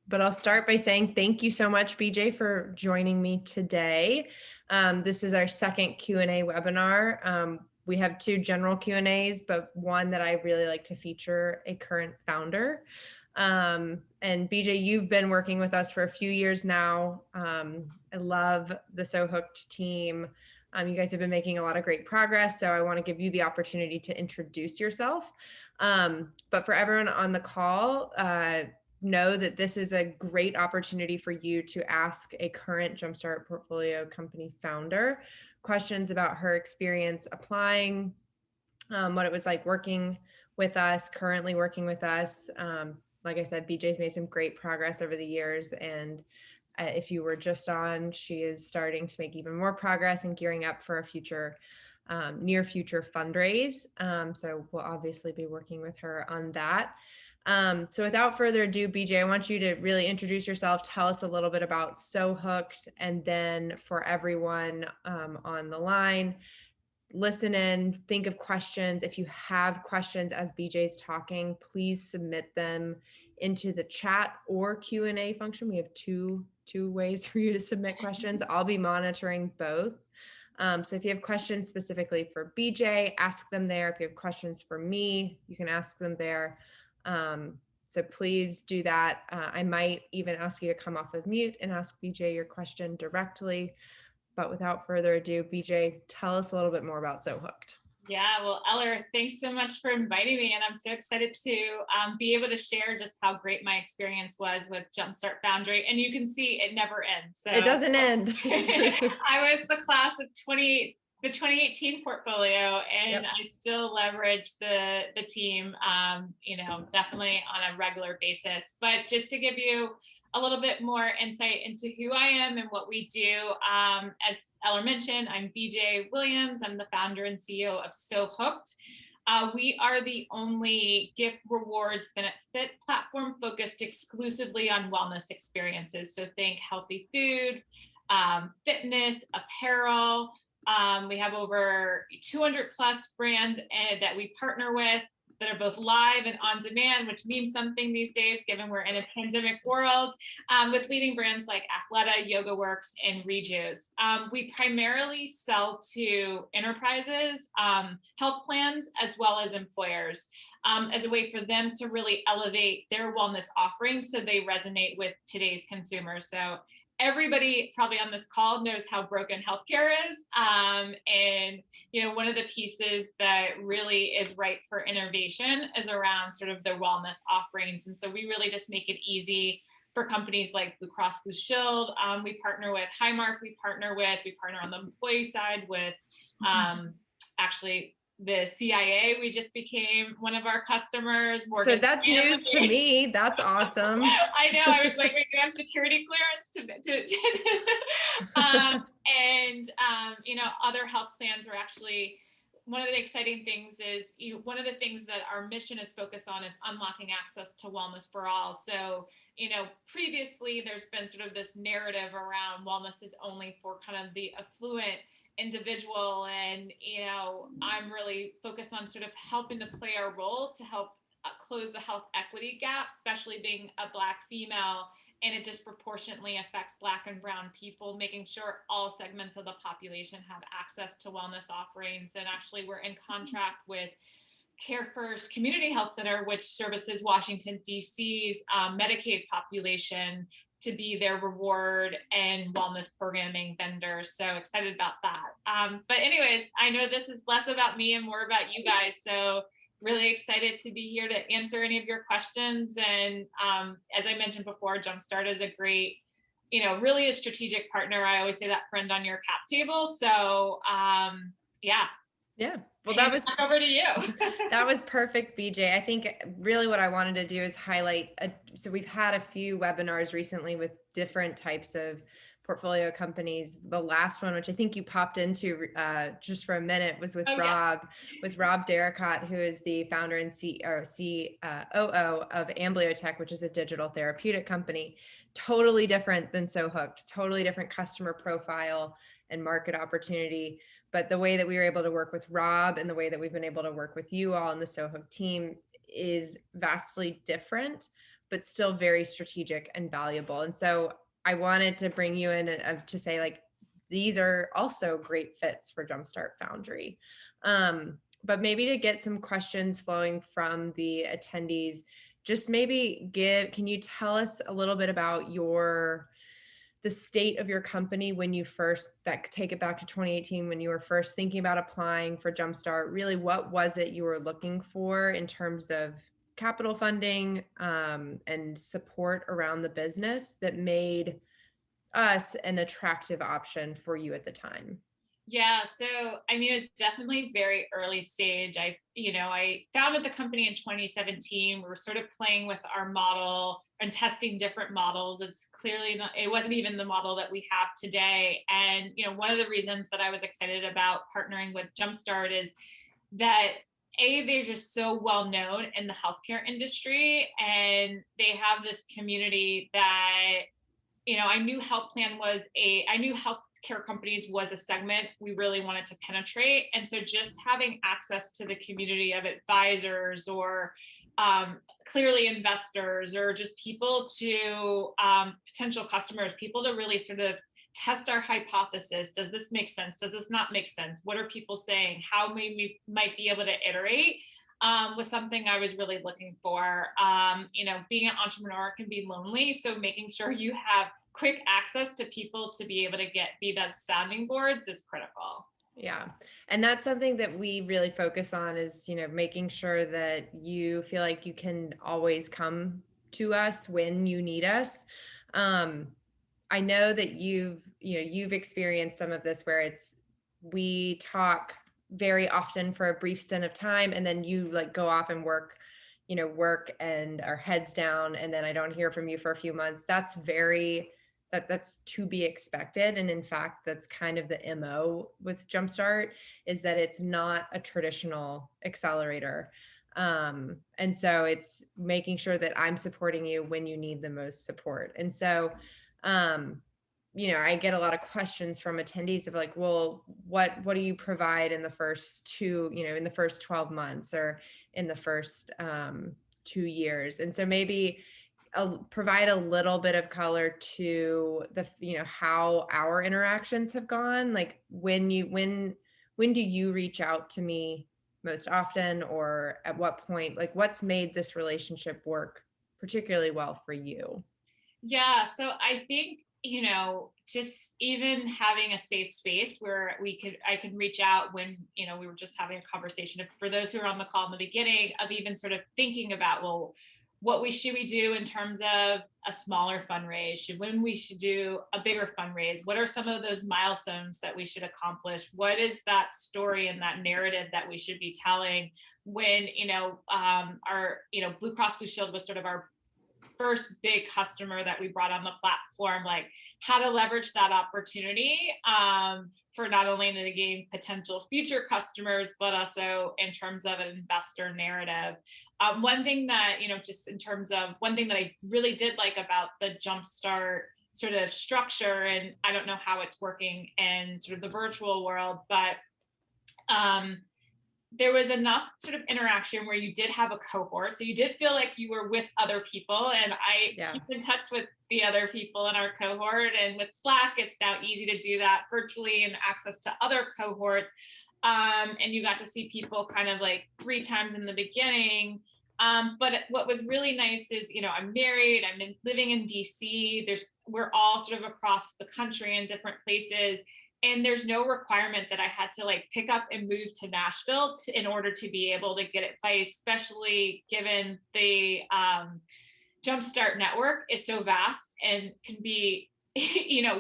but I'll start by saying thank you so much, BJ, for joining me today. This is our second Q&A webinar. We have two general Q&As, but one that I really like to feature a current founder. And BJ, you've been working with us for a few years now. I love the So Hooked team. You guys have been making a lot of great progress, so I want to give you the opportunity to introduce yourself. But for everyone on the call, know that this is a great opportunity for you to ask a current Jumpstart portfolio company founder questions about her experience applying, what it was like working with us, currently working with us. Like I said, BJ's made some great progress over the years, and if you were just on, she is starting to make even more progress and gearing up for a future, near future fundraise. So we'll obviously be working with her on that. So without further ado, BJ, I want you to really introduce yourself, tell us a little bit about So Hooked, and then for everyone on the line, listen in, think of questions. If you have questions as BJ's talking, please submit them into the chat or Q&A function. We have two ways for you to submit questions. I'll be monitoring both. So if you have questions specifically for BJ, ask them there. If you have questions for me, you can ask them there. So please do that. I might even ask you to come off of mute and ask BJ your question directly. But without further ado, BJ, tell us a little bit more about So Hooked. Yeah, well, Eller, thanks so much for inviting me. And I'm so excited to be able to share just how great my experience was with Jumpstart Foundry. And you can see it never ends. So it doesn't end. I was the class of the 2018 portfolio, and Yep. I still leverage the team, definitely on a regular basis. But just to give you a little bit more insight into who I am and what we do. As Eller mentioned, I'm BJ Williams. I'm the founder and CEO of So Hooked. We are the only gift rewards benefit platform focused exclusively on wellness experiences. So think healthy food, fitness, apparel. We have over 200 plus brands that we partner with that are both live and on demand, which means something these days, given we're in a pandemic world, with leading brands like Athleta, YogaWorks, and Rejuice. We primarily sell to enterprises, health plans, as well as employers, as a way for them to really elevate their wellness offerings so they resonate with today's consumers. So everybody probably on this call knows how broken healthcare is. And, one of the pieces that really is ripe for innovation is around sort of the wellness offerings. And so we really just make it easy for companies like Blue Cross Blue Shield. We partner with Highmark. We partner on the employee side with actually the CIA. We just became one of our customers. So that's news to me. That's awesome. I know. I was like, wait, do I have security clearance other health plans are actually, one of the exciting things is, one of the things that our mission is focused on is unlocking access to wellness for all. So, previously there's been sort of this narrative around wellness is only for kind of the affluent individual. And, I'm really focused on sort of helping to play our role to help close the health equity gap, especially being a Black female, and it disproportionately affects Black and Brown people, making sure all segments of the population have access to wellness offerings. And actually, we're in contract with Care First Community Health Center, which services Washington, D.C.'s Medicaid population, to be their reward and wellness programming vendor. So excited about that. But anyways, I know this is less about me and more about you guys. So really excited to be here to answer any of your questions. And as I mentioned before, Jumpstart is a great, really a strategic partner. I always say that friend on your cap table. So yeah. Well, that was over to you. That was perfect, BJ. I think really what I wanted to do is highlight. So we've had a few webinars recently with different types of portfolio companies. The last one, which I think you popped into just for a minute, was with Rob Derricott, who is the founder and COO of Ambliotech, which is a digital therapeutic company. Totally different than So Hooked, totally different customer profile and market opportunity. But the way that we were able to work with Rob and the way that we've been able to work with you all in the So Hooked team is vastly different. but still very strategic and valuable. And so I wanted to bring you in to say, like, these are also great fits for Jumpstart Foundry. But maybe to get some questions flowing from the attendees, just maybe can you tell us a little bit about the state of your company when you first, take it back to 2018, when you were first thinking about applying for Jumpstart? Really, what was it you were looking for in terms of capital funding, and support around the business that made us an attractive option for you at the time? Yeah, so I mean, it was definitely very early stage. I founded the company in 2017. We were sort of playing with our model and testing different models. It's clearly not, it wasn't even the model that we have today. And, one of the reasons that I was excited about partnering with Jumpstart is that they're just so well known in the healthcare industry, and they have this community that, I knew healthcare companies was a segment we really wanted to penetrate. And so just having access to the community of advisors, or clearly investors, or just people to potential customers, people to really sort of test our hypothesis. Does this make sense? Does this not make sense? What are people saying? How we might be able to iterate, was something I was really looking for. Being an entrepreneur can be lonely. So making sure you have quick access to people to be able to be those sounding boards is critical. Yeah. And that's something that we really focus on is, making sure that you feel like you can always come to us when you need us. I know that you've experienced some of this where we talk very often for a brief stint of time, and then you like go off and work and our heads down, and then I don't hear from you for a few months. That's to be expected. And in fact, that's kind of the MO with Jumpstart, is that it's not a traditional accelerator. And so it's making sure that I'm supporting you when you need the most support. And so, I get a lot of questions from attendees of like, well, what do you provide in the first in the first 12 months or in the first 2 years? And so maybe provide a little bit of color to how our interactions have gone. Like when do you reach out to me most often, or at what point, like what's made this relationship work particularly well for you? Yeah, so I think, just even having a safe space where I could reach out when, we were just having a conversation. For those who are on the call in the beginning, of even sort of thinking about, well, should we do in terms of a smaller fundraise? When we should do a bigger fundraise? What are some of those milestones that we should accomplish? What is that story and that narrative that we should be telling when, our, Blue Cross Blue Shield was sort of our first big customer that we brought on the platform, like how to leverage that opportunity, for not only to gain potential future customers, but also in terms of an investor narrative. One thing that, just in terms of one thing that I really did like about the Jumpstart sort of structure, and I don't know how it's working in sort of the virtual world, but there was enough sort of interaction where you did have a cohort. So you did feel like you were with other people. And I keep in touch with the other people in our cohort. And with Slack, it's now easy to do that virtually and access to other cohorts. And you got to see people kind of like 3 times in the beginning. But what was really nice is, I'm married, living in DC. We're all sort of across the country in different places. And there's no requirement that I had to like pick up and move to Nashville in order to be able to get advice, especially given the Jumpstart network is so vast and can be,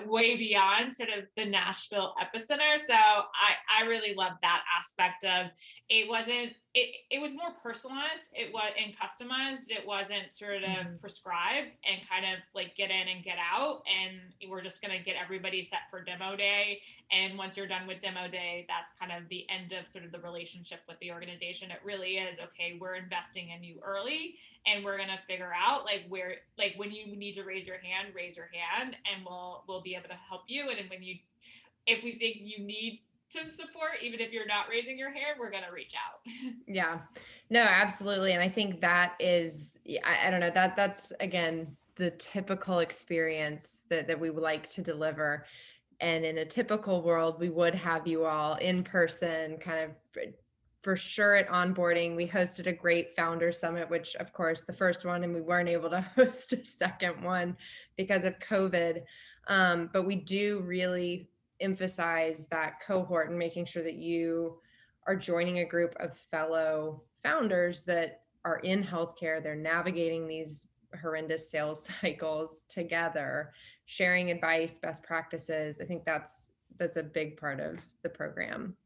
way beyond sort of the Nashville epicenter. So I really love that aspect of it was more personalized, it was and customized. It wasn't sort of prescribed and kind of like get in and get out. And we're just going to get everybody set for demo day. And once you're done with demo day, that's kind of the end of sort of the relationship with the organization. It really is, okay, we're investing in you early, and we're going to figure out like where, like when you need to raise your hand, and we'll be able to help you. And if we think you need some support, even if you're not raising your hand, we're going to reach out. Yeah, no, absolutely. And I think that is, I don't know, that's again, the typical experience that we would like to deliver. And in a typical world, we would have you all in person, kind of for sure at onboarding. We hosted a great founder summit, which of course the first one, and we weren't able to host a second one because of COVID. But we do really emphasize that cohort and making sure that you are joining a group of fellow founders that are in healthcare. They're navigating these horrendous sales cycles together, sharing advice, best practices. I think that's a big part of the program.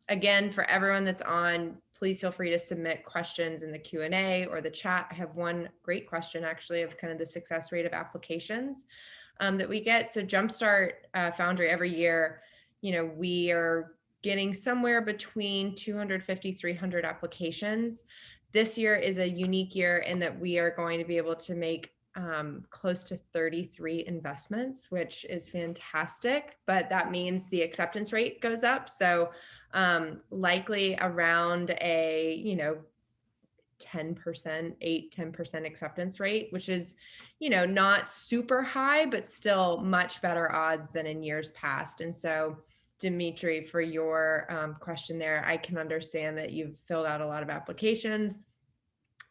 Again, for everyone that's on, please feel free to submit questions in the Q&A or the chat. I have one great question actually of kind of the success rate of applications that we get. So Jumpstart Foundry every year, we are getting somewhere between 250, 300 applications. This year is a unique year in that we are going to be able to make close to 33 investments, which is fantastic, but that means the acceptance rate goes up. So likely around a, 10%, 8-10% acceptance rate, which is, not super high, but still much better odds than in years past. And so Dimitri, for your question there, I can understand that you've filled out a lot of applications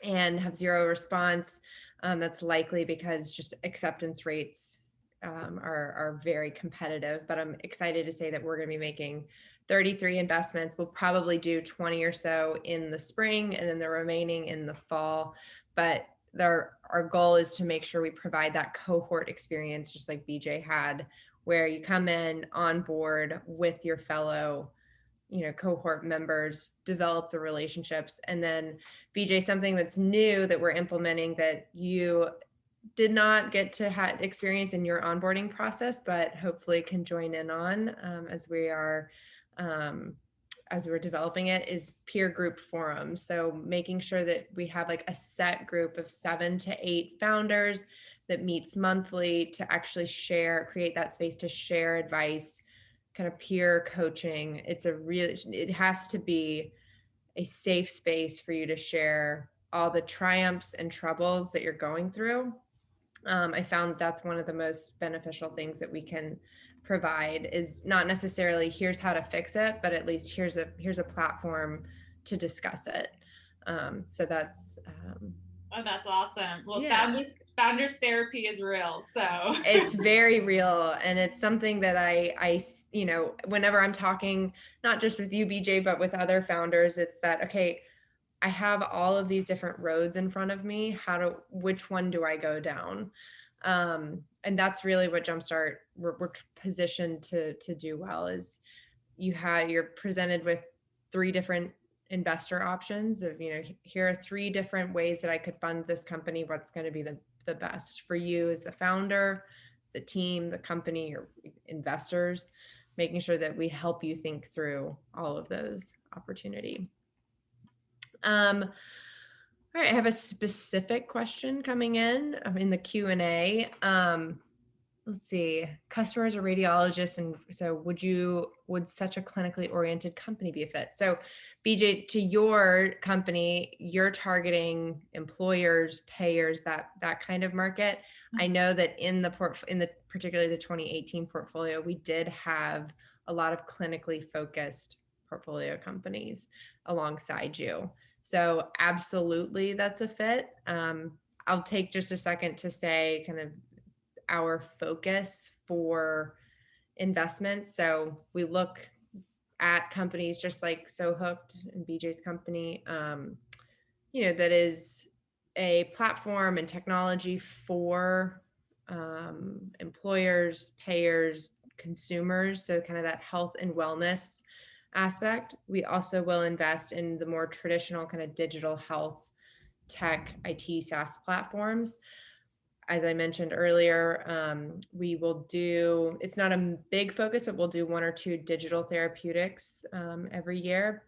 and have zero response. That's likely because just acceptance rates are very competitive, but I'm excited to say that we're going to be making 33 investments. We'll probably do 20 or so in the spring and then the remaining in the fall. But our goal is to make sure we provide that cohort experience, just like BJ had, where you come in on board with your fellow cohort members, develop the relationships. And then BJ, something that's new that we're implementing that you did not get to have experience in your onboarding process, but hopefully can join in on as we're developing it, is peer group forums. So making sure that we have like a set group of 7 to 8 founders that meets monthly to actually create that space to share advice, kind of peer coaching. It has to be a safe space for you to share all the triumphs and troubles that you're going through. I found that that's one of the most beneficial things that we can provide, is not necessarily here's how to fix it, but at least here's a platform to discuss it. So that's Oh, that's awesome. Well, yeah. founders therapy is real. So It's very real. And it's something that I, whenever I'm talking, not just with you, BJ, but with other founders, it's that, okay, I have all of these different roads in front of me. Which one do I go down? And that's really what Jumpstart we're positioned to do well, is you're presented with 3 different investor options of, here are 3 different ways that I could fund this company. What's going to be the best for you as the founder, as the team, the company, or investors, making sure that we help you think through all of those opportunity. All right, I have a specific question coming in the Q&A. Let's see, customers are radiologists, and so would such a clinically oriented company be a fit? So BJ, to your company, you're targeting employers, payers, that kind of market. I know that in the particularly the 2018 portfolio, we did have a lot of clinically focused portfolio companies alongside you. So absolutely, that's a fit. I'll take just a second to say kind of our focus for investments. So we look at companies just like So Hooked and BJ's company, that is a platform and technology for employers, payers, consumers. So kind of that health and wellness aspect. We also will invest in the more traditional kind of digital health tech IT SaaS platforms. As I mentioned earlier, we will do, it's not a big focus, but we'll do 1 or 2 digital therapeutics every year.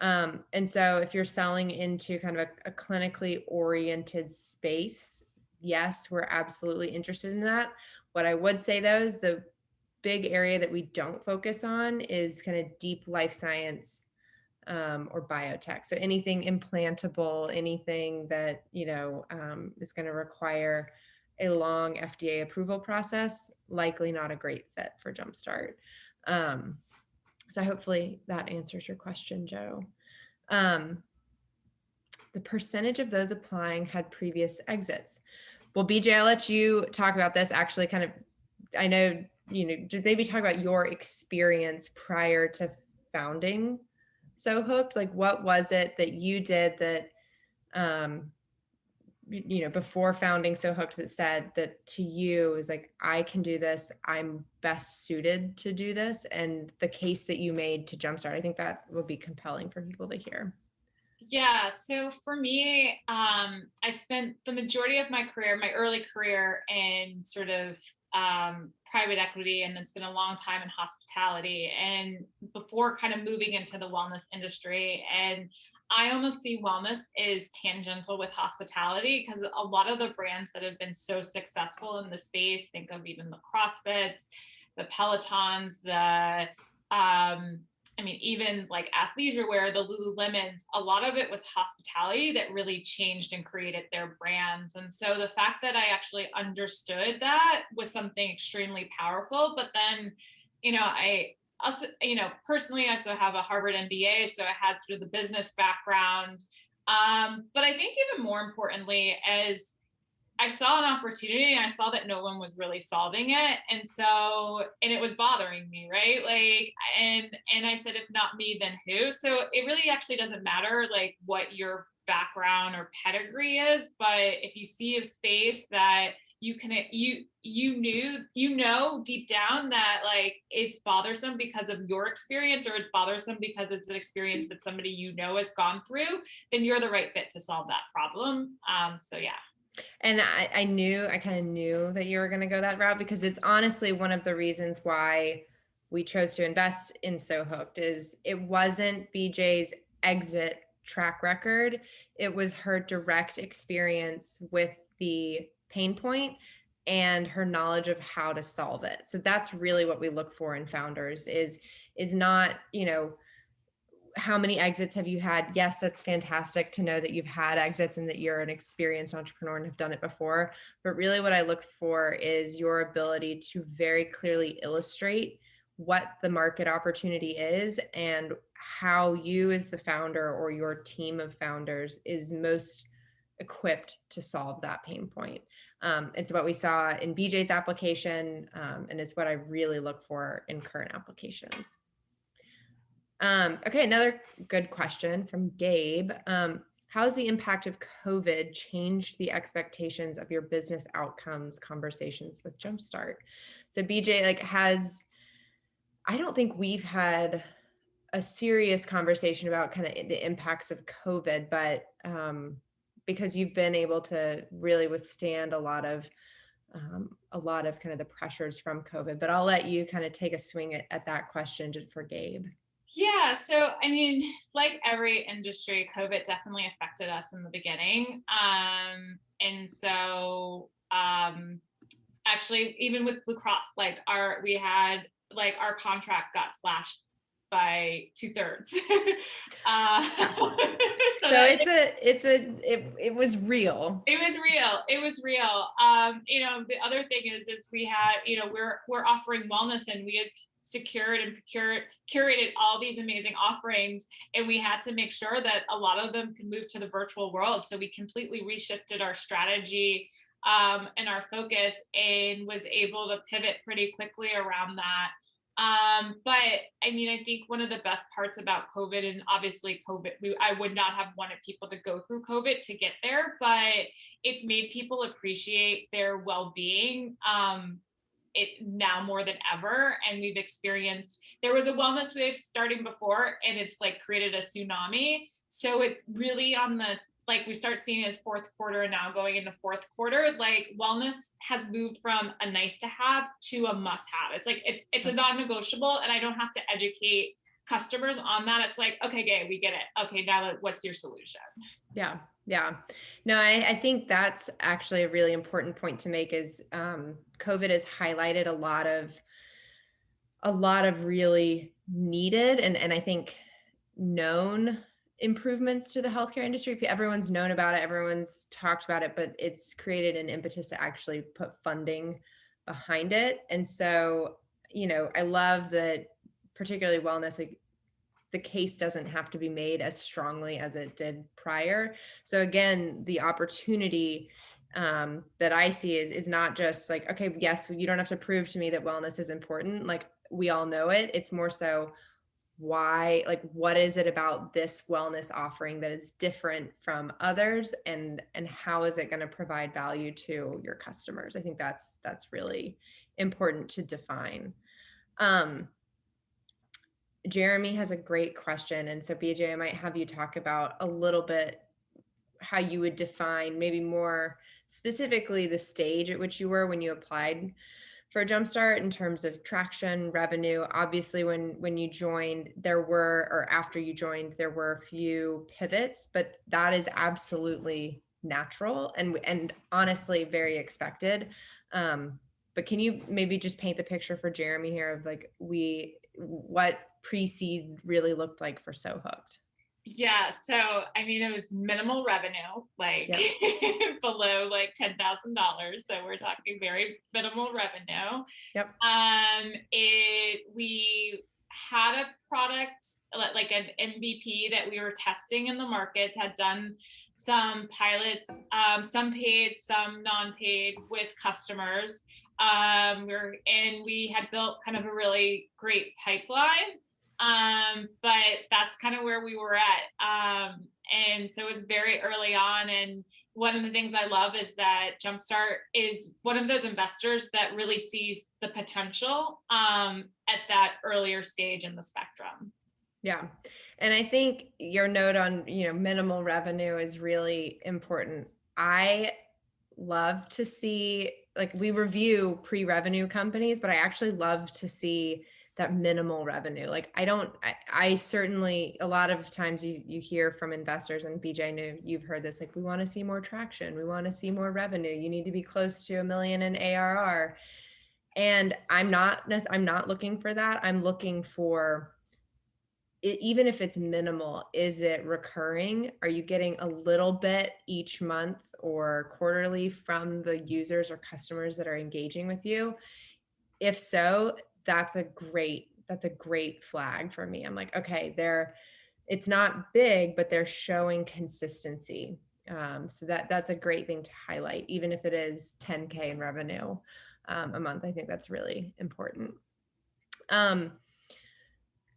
And so if you're selling into kind of a clinically oriented space, yes, we're absolutely interested in that. What I would say though is big area that we don't focus on is kind of deep life science or biotech. So anything implantable, anything that, is going to require a long FDA approval process, likely not a great fit for Jumpstart. So hopefully that answers your question, Joe. The percentage of those applying had previous exits. Well, BJ, I'll let you talk about this. Actually, kind of, I know, just maybe talk about your experience prior to founding So Hooked. Like, what was it that you did that, before founding So Hooked, that said that to you is like, I can do this. I'm best suited to do this. And the case that you made to Jumpstart, I think that would be compelling for people to hear. Yeah, so for me, I spent the majority of my career, my early career, in sort of private equity, and it's been a long time in hospitality, and before kind of moving into the wellness industry. And I almost see wellness is tangential with hospitality, because a lot of the brands that have been so successful in the space, think of even the CrossFits, the Pelotons, even like athleisure wear, the Lululemons, a lot of it was hospitality that really changed and created their brands. And so the fact that I actually understood that was something extremely powerful. But then, I also, personally, I also have a Harvard MBA, so I had sort of the business background. But I think even more importantly, as I saw an opportunity and I saw that no one was really solving it. And it was bothering me, right? Like, and I said, if not me, then who? So it really actually doesn't matter like what your background or pedigree is, but if you see a space that you can, deep down that like it's bothersome because of your experience, or it's bothersome because it's an experience that somebody has gone through, then you're the right fit to solve that problem. So yeah. And I kind of knew that you were going to go that route, because it's honestly one of the reasons why we chose to invest in So Hooked. Is it wasn't BJ's exit track record. It was her direct experience with the pain point and her knowledge of how to solve it. So that's really what we look for in founders is not, how many exits have you had? Yes, that's fantastic to know that you've had exits and that you're an experienced entrepreneur and have done it before. But really what I look for is your ability to very clearly illustrate what the market opportunity is and how you as the founder or your team of founders is most equipped to solve that pain point. It's what we saw in BJ's application, and it's what I really look for in current applications. Okay, another good question from Gabe. How has the impact of COVID changed the expectations of your business outcomes conversations with Jumpstart? So BJ, I don't think we've had a serious conversation about kind of the impacts of COVID, but because you've been able to really withstand a lot of kind of the pressures from COVID, but I'll let you kind of take a swing at that question for Gabe. Yeah. So, like every industry, COVID definitely affected us in the beginning. And so, actually, even with Blue Cross, our contract got slashed by 2/3. It was real. It was real. It was real. The other thing is we had, we're offering wellness, and we had secured and curated all these amazing offerings, and we had to make sure that a lot of them could move to the virtual world. So we completely reshifted our strategy and our focus, and was able to pivot pretty quickly around that. But I think one of the best parts about COVID, and obviously COVID, I would not have wanted people to go through COVID to get there, but it's made people appreciate their well-being it now more than ever. And we've experienced, there was a wellness wave starting before, and it's like created a tsunami. So it really we start seeing it as fourth quarter, and now going into fourth quarter, like wellness has moved from a nice to have to a must have. It's like, it's a non-negotiable, and I don't have to educate customers on that. It's like, okay, Gabe, we get it. Okay, now what's your solution? Yeah. No, I think that's actually a really important point to make is COVID has highlighted a lot of a lot of really needed and I think known improvements to the healthcare industry. Everyone's known about it, everyone's talked about it, but it's created an impetus to actually put funding behind it. And so, I love that, particularly wellness, like the case doesn't have to be made as strongly as it did prior. So again, the opportunity that I see is not just like, okay, yes, you don't have to prove to me that wellness is important. Like we all know it. It's more so why, like, what is it about this wellness offering that is different from others, and how is it going to provide value to your customers? I think that's really important to define. Jeremy has a great question. And so, BJ, I might have you talk about a little bit how you would define, maybe more specifically, the stage at which you were when you applied for Jumpstart in terms of traction, revenue. Obviously, when you joined, there were, or after you joined, there were a few pivots, but that is absolutely natural and honestly very expected. But can you maybe just paint the picture for Jeremy here of like what pre-seed really looked like for So Hooked? Yeah, so I mean, it was minimal revenue, like Yep. below like $10,000. So we're talking very minimal revenue. Yep. We had a product like an MVP that we were testing in the market, had done some pilots, some paid, some non-paid with customers. We had built kind of a really great pipeline. But that's kind of where we were at. And so it was very early on. And one of the things I love is that Jumpstart is one of those investors that really sees the potential at that earlier stage in the spectrum. Yeah. And I think your note on, minimal revenue is really important. I love to see, like, we review pre-revenue companies, but I actually love to see that minimal revenue. Like I certainly, a lot of times you hear from investors, and BJ, I know you've heard this, like, we want to see more traction. We want to see more revenue. You need to be close to $1 million in ARR. And I'm not looking for that. I'm looking for, even if it's minimal, is it recurring? Are you getting a little bit each month or quarterly from the users or customers that are engaging with you? If so, that's a great flag for me. I'm like, okay, it's not big, but they're showing consistency. So that's a great thing to highlight, even if it is 10K in revenue a month. I think that's really important.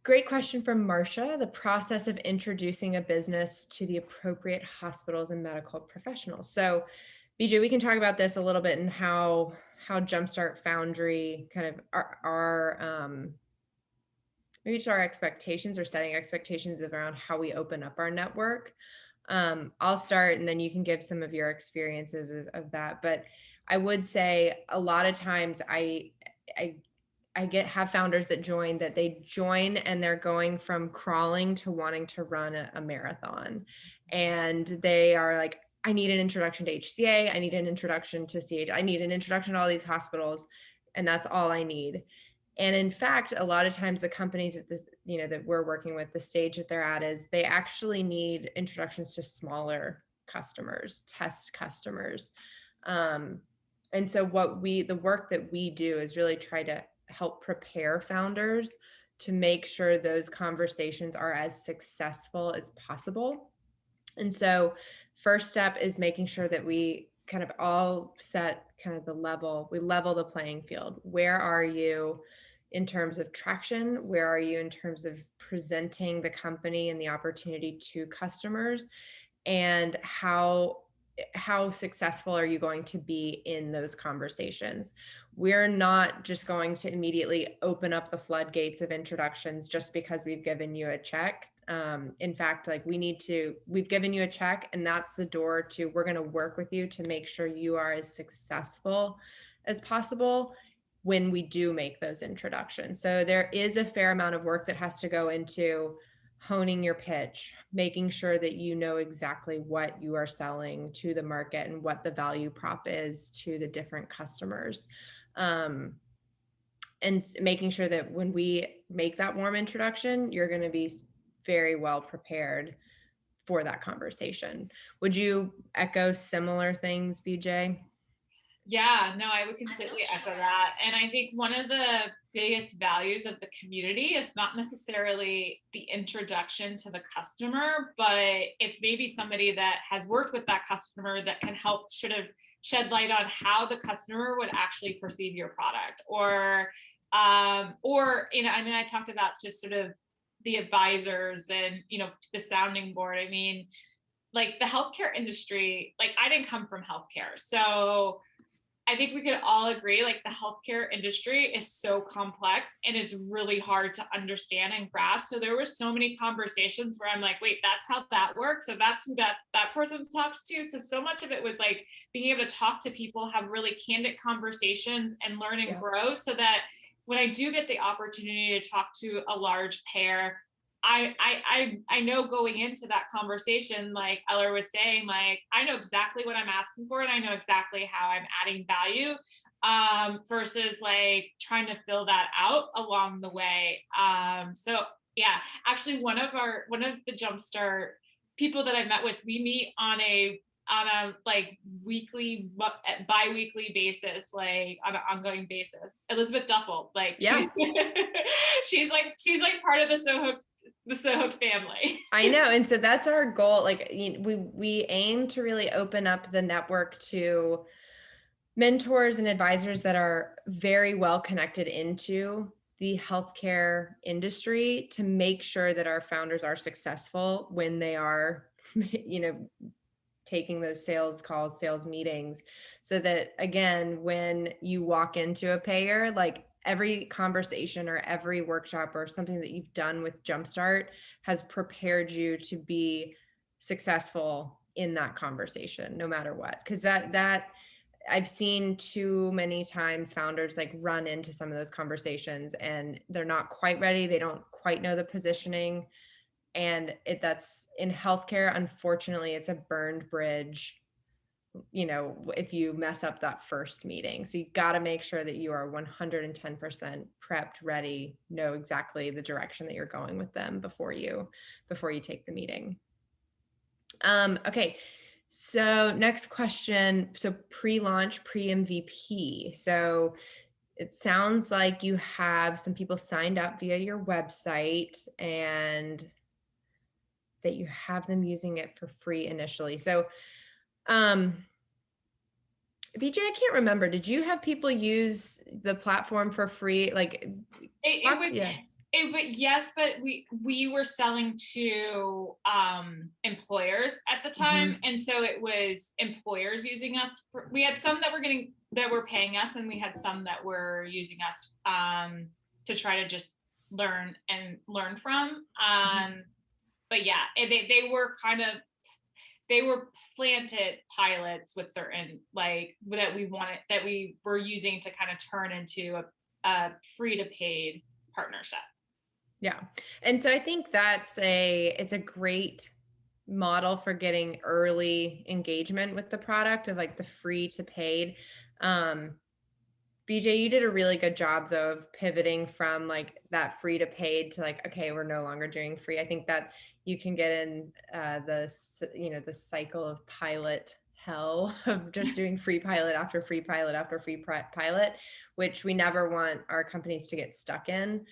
Great question from Marcia. The process of introducing a business to the appropriate hospitals and medical professionals. So, BJ, we can talk about this a little bit, and how Jumpstart Foundry kind of maybe just our expectations, or setting expectations around how we open up our network. I'll start, and then you can give some of your experiences of that. But I would say a lot of times I have founders that they join and they're going from crawling to wanting to run a marathon. And they are like, I need an introduction to HCA. I need an introduction to CH. I need an introduction to all these hospitals. And that's all I need. And in fact, a lot of times the companies at this, that we're working with, the stage that they're at is they actually need introductions to smaller customers, test customers. And so the work that we do is really try to help prepare founders to make sure those conversations are as successful as possible. And so first step is making sure that we kind of all set kind of we level the playing field. Where are you in terms of traction? Where are you in terms of presenting the company and the opportunity to customers? And how successful are you going to be in those conversations? We're not just going to immediately open up the floodgates of introductions just because we've given you a check. In fact, like we've given you a check, and that's the door to, we're going to work with you to make sure you are as successful as possible when we do make those introductions. So there is a fair amount of work that has to go into honing your pitch, making sure that you know exactly what you are selling to the market and what the value prop is to the different customers. and making sure that when we make that warm introduction, you're going to be very well prepared for that conversation. Would you echo similar things, BJ? Yeah, no, I would completely echo that. And I think one of the biggest values of the community is not necessarily the introduction to the customer, but it's maybe somebody that has worked with that customer that can help sort of shed light on how the customer would actually perceive your product. Or, you know, I mean, I talked about just sort of the advisors and, you know, the sounding board. I mean, like the healthcare industry, like I didn't come from healthcare. So I think we could all agree, like the healthcare industry is so complex and it's really hard to understand and grasp. So there were so many conversations where I'm like, wait, that's how that works. So that's who that person talks to. So much of it was like being able to talk to people, have really candid conversations and learn and grow so that when I do get the opportunity to talk to a large pair, I know going into that conversation, like Eller was saying, like I know exactly what I'm asking for and I know exactly how I'm adding value, versus like trying to fill that out along the way. So yeah, actually one of the Jumpstart people that I met with, we meet on a like weekly, bi-weekly basis, like on an ongoing basis. Elizabeth Duffel, like she's like part of the Soho family. I know. And so that's our goal. Like we aim to really open up the network to mentors and advisors that are very well connected into the healthcare industry to make sure that our founders are successful when they are, you know, taking those sales calls, sales meetings, so that again, when you walk into a payer, like every conversation or every workshop or something that you've done with Jumpstart has prepared you to be successful in that conversation, no matter what. Because that I've seen too many times founders like run into some of those conversations and they're not quite ready. They don't quite know the positioning. And that's in healthcare, unfortunately, it's a burned bridge, you know, if you mess up that first meeting. So you got to make sure that you are 110% prepped, ready, know exactly the direction that you're going with them before you take the meeting. Okay. So next question. So pre-launch, pre-MVP. So it sounds like you have some people signed up via your website and that you have them using it for free initially. So, BJ, I can't remember. Did you have people use the platform for free? Like yes, but we were selling to employers at the time, and so it was employers using us. We had some that were paying us, and we had some that were using us to try to just learn from. But yeah, they were planted pilots with certain like that we were using to kind of turn into a free to paid partnership. Yeah. And so I think it's a great model for getting early engagement with the product of like the free to paid. BJ, you did a really good job though of pivoting from like that free to paid to like, okay, we're no longer doing free. I think that you can get in the cycle of pilot hell of just doing free pilot after free pilot after free pilot, which we never want our companies to get stuck in.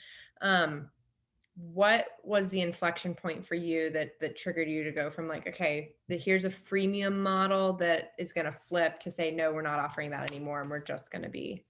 What was the inflection point for you that triggered you to go from like, okay, here's a freemium model that is going to flip to say, no, we're not offering that anymore and we're just going to be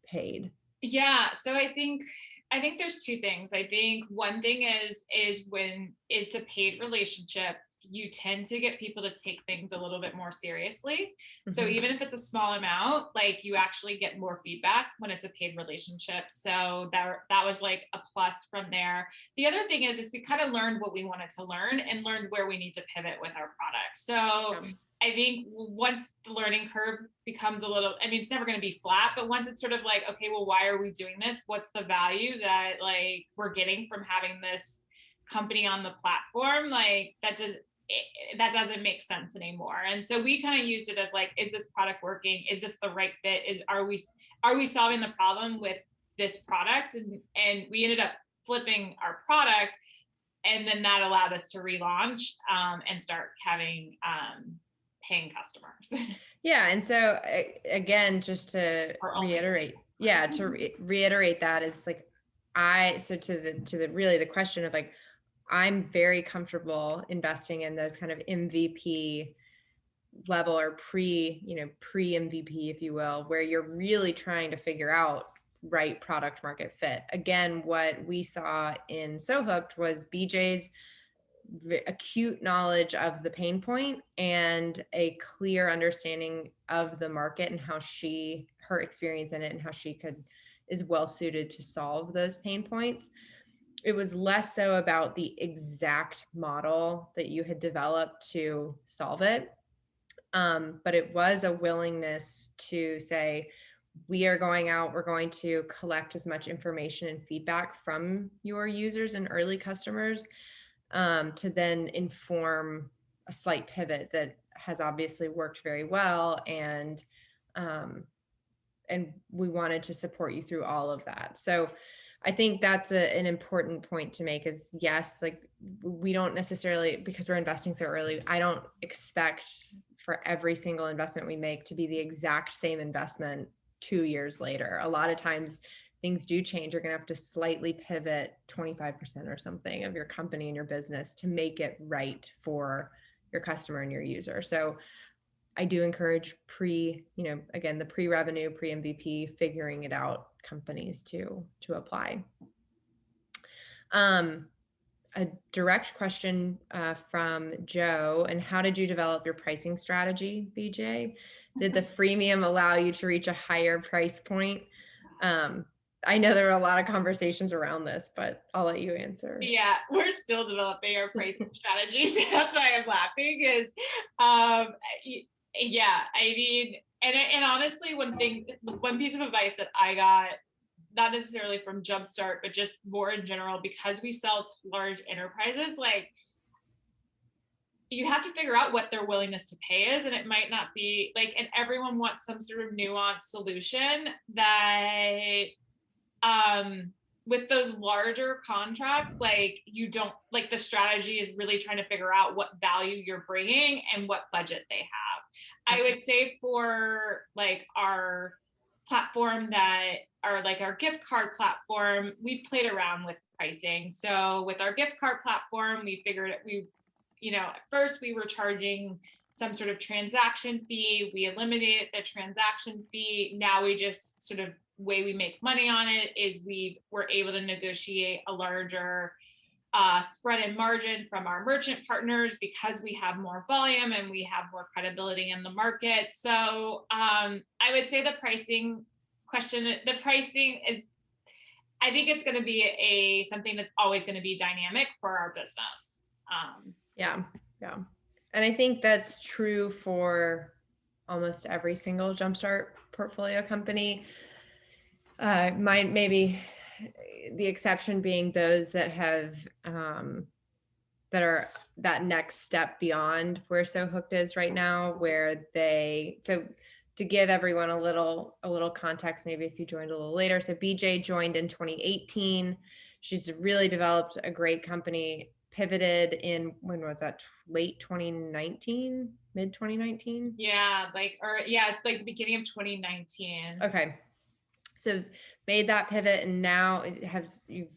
paid? Yeah. So I think there's two things. I think one thing is when it's a paid relationship, you tend to get people to take things a little bit more seriously. So even if it's a small amount, like you actually get more feedback when it's a paid relationship. So that was like a plus from there. The other thing is we kind of learned what we wanted to learn and learned where we need to pivot with our product. So I think once the learning curve becomes a little, I mean, it's never going to be flat, but once it's sort of like, okay, well, why are we doing this? What's the value that like we're getting from having this company on the platform? Like that doesn't make sense anymore. And so we kind of used it as like, is this product working? Is this the right fit? Are we solving the problem with this product, and we ended up flipping our product, and then that allowed us to relaunch and start having paying customers. Yeah. And so again, just to reiterate, reiterate that is like, to the really the question of like, I'm very comfortable investing in those kind of MVP level or pre MVP, if you will, where you're really trying to figure out right product market fit. Again, what we saw in So Hooked was BJ's acute knowledge of the pain point and a clear understanding of the market and how her experience in it and how she is well suited to solve those pain points. It was less so about the exact model that you had developed to solve it. But it was a willingness to say, we're going to collect as much information and feedback from your users and early customers to then inform a slight pivot that has obviously worked very well. And we wanted to support you through all of that. So I think that's an important point to make is, yes, like we don't necessarily, because we're investing so early, I don't expect for every single investment we make to be the exact same investment 2 years later. A lot of times things do change. You're going to have to slightly pivot 25% or something of your company and your business to make it right for your customer and your user. So I do encourage again, the pre-revenue, pre-MVP, figuring it out companies to apply. A direct question from Joe, and how did you develop your pricing strategy, BJ? Did the freemium allow you to reach a higher price point? I know there are a lot of conversations around this, but I'll let you answer. Yeah, we're still developing our pricing strategies. That's why I'm laughing is, yeah, I mean, and honestly, one piece of advice that I got, not necessarily from Jumpstart, but just more in general, because we sell to large enterprises, like you have to figure out what their willingness to pay is. And it might not be like, and everyone wants some sort of nuanced solution that, with those larger contracts, like you don't, like the strategy is really trying to figure out what value you're bringing and what budget they have. I would say for like our platform our gift card platform, we've played around with pricing. So with our gift card platform, we figured at first we were charging some sort of transaction fee. We eliminated the transaction fee. Now we just sort of way we make money on it is we were able to negotiate a larger spread in margin from our merchant partners because we have more volume and we have more credibility in the market. So I would say the pricing is, I think it's going to be something that's always going to be dynamic for our business. Yeah. And I think that's true for almost every single Jumpstart portfolio company. Maybe the exception being those that have that are that next step beyond where So Hooked is right now, so to give everyone a little context, maybe if you joined a little later. So BJ joined in 2018. She's really developed a great company, pivoted in, when was that? Late 2019, mid 2019? Yeah, like the beginning of 2019. Okay. So made that pivot, and now you've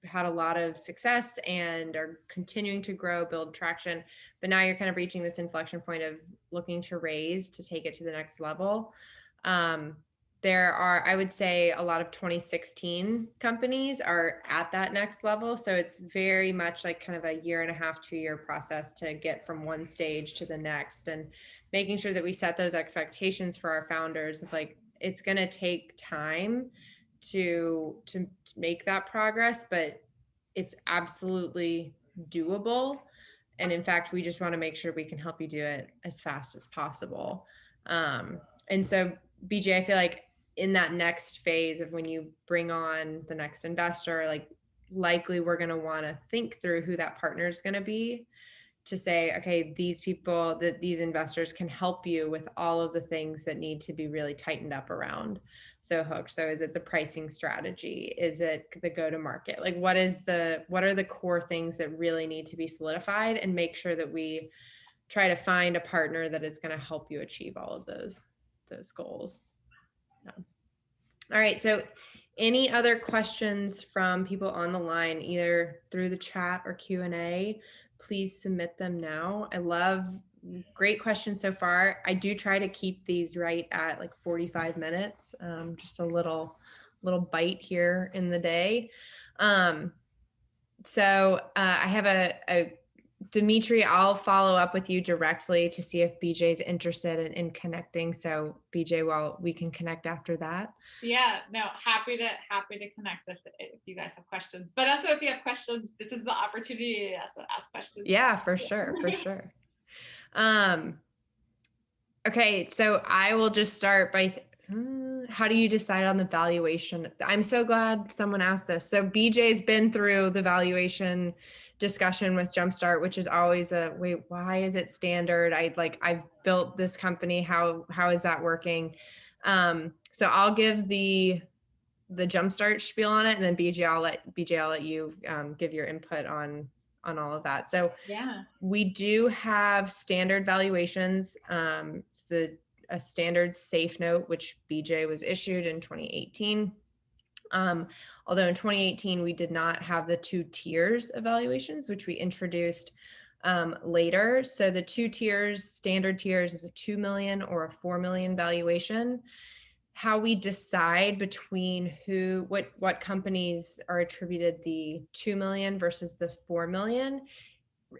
had a lot of success and are continuing to grow, build traction, but now you're kind of reaching this inflection point of looking to raise to take it to the next level. There are, I would say, a lot of 2016 companies are at that next level. So it's very much like kind of a 1.5 to 2 year process to get from one stage to the next, and making sure that we set those expectations for our founders of like, it's going to take time to make that progress, but it's absolutely doable. And in fact, we just want to make sure we can help you do it as fast as possible. And so BJ, I feel like in that next phase of when you bring on the next investor, like likely we're going to want to think through who that partner is going to be to say, okay, these people, that these investors can help you with all of the things that need to be really tightened up around SoHook. So is it the pricing strategy? Is it the go to market? Like what are the core things that really need to be solidified, and make sure that we try to find a partner that is going to help you achieve all of those goals. Yeah. All right. So any other questions from people on the line, either through the chat or Q&A, please submit them now. I love great questions so far. I do try to keep these right at like 45 minutes, just a little bite here in the day. So I have a Dimitri, I'll follow up with you directly to see if BJ's interested in connecting. So BJ, well, we can connect after that. Yeah, no, happy to connect if you guys have questions. But also if you have questions, this is the opportunity to also ask questions. Yeah, for sure, for sure. Okay, so I will just start by how do you decide on the valuation? I'm so glad someone asked this. So BJ's been through the valuation discussion with Jumpstart, which is always a wait, why is it standard? I've built this company. How is that working? So I'll give the Jumpstart spiel on it, and then BJ, I'll let you give your input on all of that. So yeah, we do have standard valuations. A standard safe note, which BJ was issued in 2018. Although in 2018, we did not have the 2 tiers of valuations, which we introduced later. So the 2 tiers, standard tiers, is a 2 million or a 4 million valuation. How we decide between what companies are attributed the 2 million versus the 4 million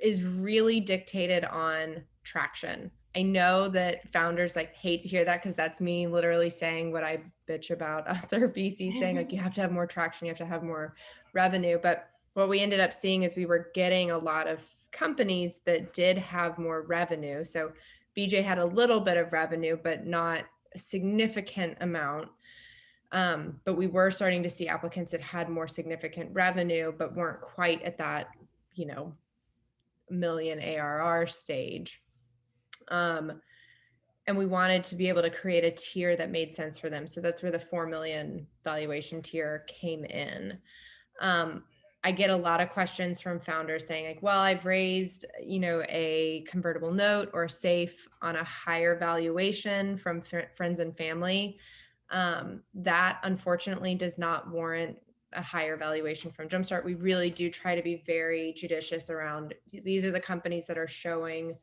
is really dictated on traction. I know that founders hate to hear that, because that's me literally saying what I bitch about other VCs saying, like, you have to have more traction, you have to have more revenue. But what we ended up seeing is we were getting a lot of companies that did have more revenue. So BJ had a little bit of revenue, but not a significant amount. But we were starting to see applicants that had more significant revenue, but weren't quite at that, million ARR stage. And we wanted to be able to create a tier that made sense for them. So that's where the 4 million valuation tier came in. I get a lot of questions from founders saying, like, well, I've raised, a convertible note or safe on a higher valuation from friends and family. That unfortunately does not warrant a higher valuation from Jumpstart. We really do try to be very judicious around, these are the companies that are showing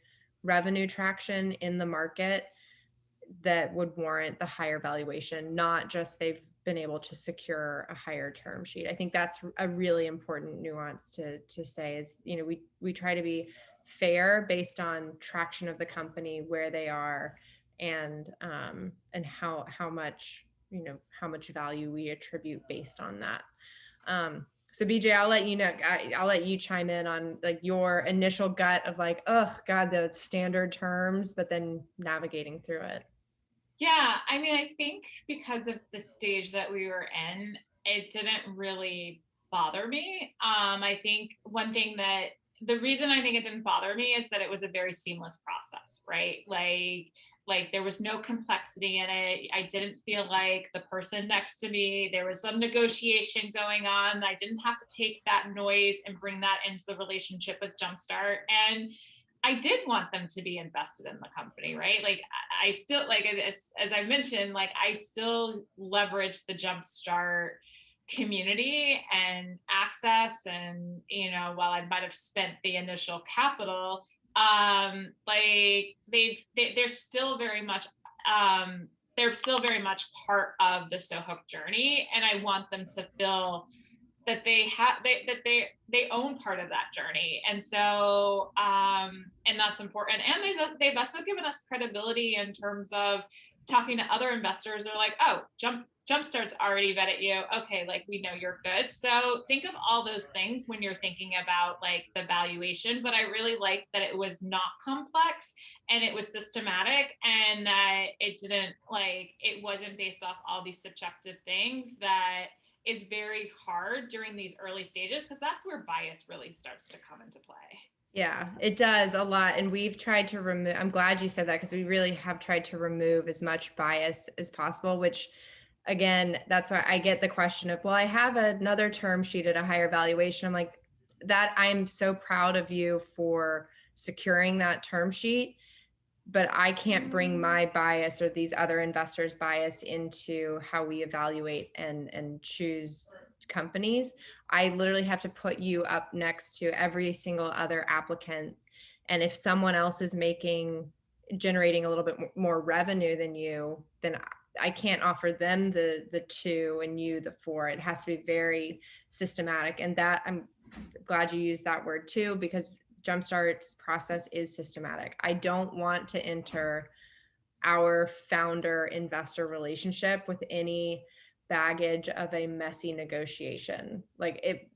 revenue traction in the market that would warrant the higher valuation, not just they've been able to secure a higher term sheet. I think that's a really important nuance to say is, we try to be fair based on traction of the company, where they are, and how much value we attribute based on that. So BJ, I'll let you chime in on like your initial gut of like, oh God, the standard terms, but then navigating through it. Yeah, I mean, I think because of the stage that we were in, it didn't really bother me. I think one thing that the reason I think it didn't bother me is that it was a very seamless process, right? Like there was no complexity in it. I didn't feel like the person next to me, there was some negotiation going on. I didn't have to take that noise and bring that into the relationship with Jumpstart. And I did want them to be invested in the company, right? Like I still, like, as I mentioned, like I still leverage the Jumpstart community and access. And, while I might've spent the initial capital, like they're still very much, part of the SoHook journey. And I want them to feel that they own part of that journey. And so, and that's important. And they've also given us credibility in terms of talking to other investors. They're like, oh, Jumpstart's already vetted you. Okay, like we know you're good. So think of all those things when you're thinking about like the valuation. But I really like that it was not complex and it was systematic, and that it wasn't based off all these subjective things that is very hard during these early stages, because that's where bias really starts to come into play. Yeah, it does a lot. And we've tried to remove, I'm glad you said that because we really have tried to remove as much bias as possible, which again, that's why I get the question of, well, I have another term sheet at a higher valuation. I'm like, that I'm so proud of you for securing that term sheet, but I can't bring my bias or these other investors' bias into how we evaluate and choose companies. I literally have to put you up next to every single other applicant. And if someone else is generating a little bit more revenue than you, then I can't offer them the 2 and you the 4. It has to be very systematic. And that, I'm glad you used that word too, because Jumpstart's process is systematic. I don't want to enter our founder investor relationship with any baggage of a messy negotiation. Like it,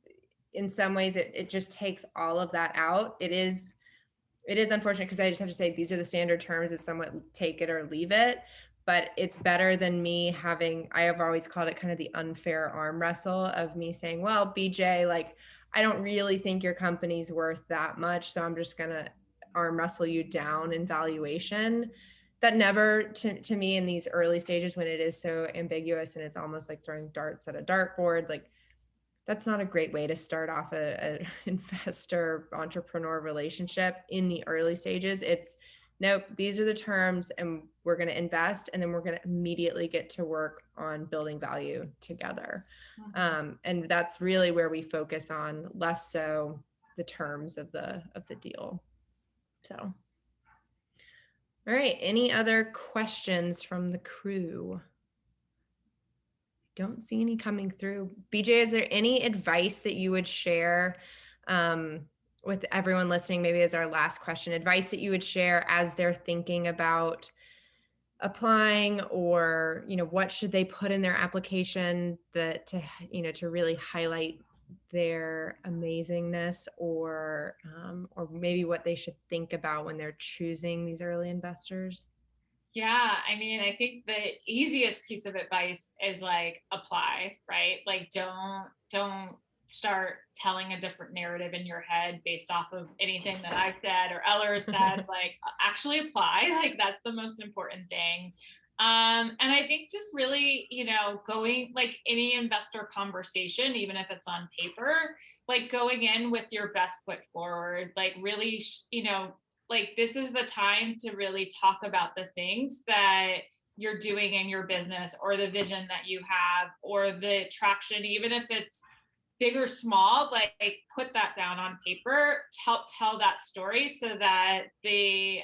in some ways, it just takes all of that out. It is unfortunate because I just have to say these are the standard terms. It's somewhat take it or leave it. But it's better than me having, I have always called it kind of the unfair arm wrestle of me saying, well, BJ, like, I don't really think your company's worth that much. So I'm just going to arm wrestle you down in valuation. That never, to me, in these early stages when it is so ambiguous and it's almost like throwing darts at a dartboard, like that's not a great way to start off a investor entrepreneur relationship in the early stages. It's nope, these are the terms and we're going to invest and then we're going to immediately get to work on building value together. And that's really where we focus on, less so the terms of the deal. So, all right, any other questions from the crew? Don't see any coming through. BJ, is there any advice that you would share with everyone listening, maybe as our last question, advice that you would share as they're thinking about applying, or, what should they put in their application to really highlight their amazingness, or maybe what they should think about when they're choosing these early investors? Yeah, I mean, I think the easiest piece of advice is like apply, right? Like don't start telling a different narrative in your head based off of anything that I said or Eller said. Like actually apply. Like that's the most important thing. And I think just really, going like any investor conversation, even if it's on paper, like going in with your best foot forward, like really, like this is the time to really talk about the things that you're doing in your business or the vision that you have or the traction, even if it's big or small, like put that down on paper, tell that story so that the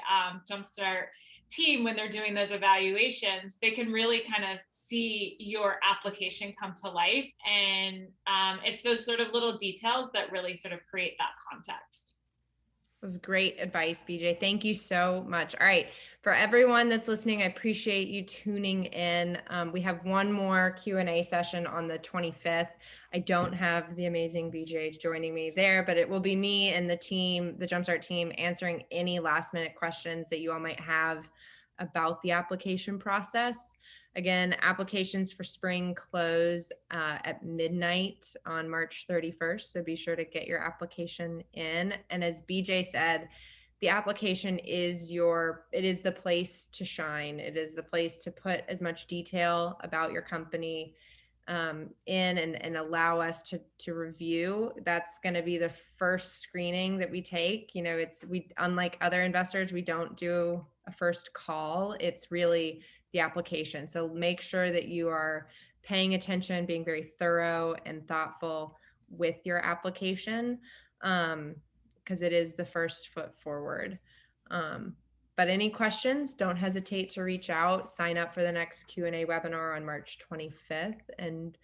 Jumpstart team, when they're doing those evaluations, they can really kind of see your application come to life. And it's those sort of little details that really sort of create that context. That was great advice, BJ. Thank you so much. All right. For everyone that's listening, I appreciate you tuning in. We have one more Q&A session on the 25th. I don't have the amazing BJ joining me there, but it will be me and the team, the Jumpstart team, answering any last minute questions that you all might have about the application process. Again, applications for spring close at midnight on March 31st. So be sure to get your application in. And as BJ said, the application is it is the place to shine. It is the place to put as much detail about your company in and allow us to review. That's going to be the first screening that we take. Unlike other investors, we don't do a first call. It's really the application. So make sure that you are paying attention, being very thorough and thoughtful with your application, because it is the first foot forward. But any questions, don't hesitate to reach out, sign up for the next Q&A webinar on March 25th. And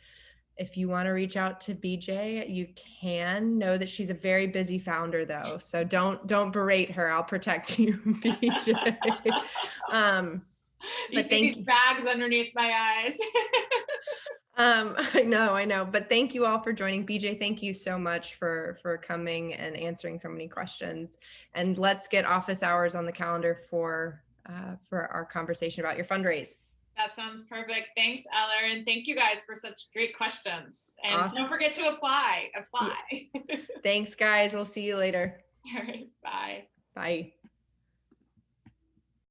if you want to reach out to BJ, you can. Know that she's a very busy founder though. So don't berate her. I'll protect you, BJ. You see these bags underneath my eyes. I know. But thank you all for joining. BJ, thank you so much for coming and answering so many questions. And let's get office hours on the calendar for our conversation about your fundraise. That sounds perfect. Thanks, Eller. And thank you guys for such great questions. And Awesome. Don't forget to apply. Thanks, guys. We'll see you later. All right, bye. Bye.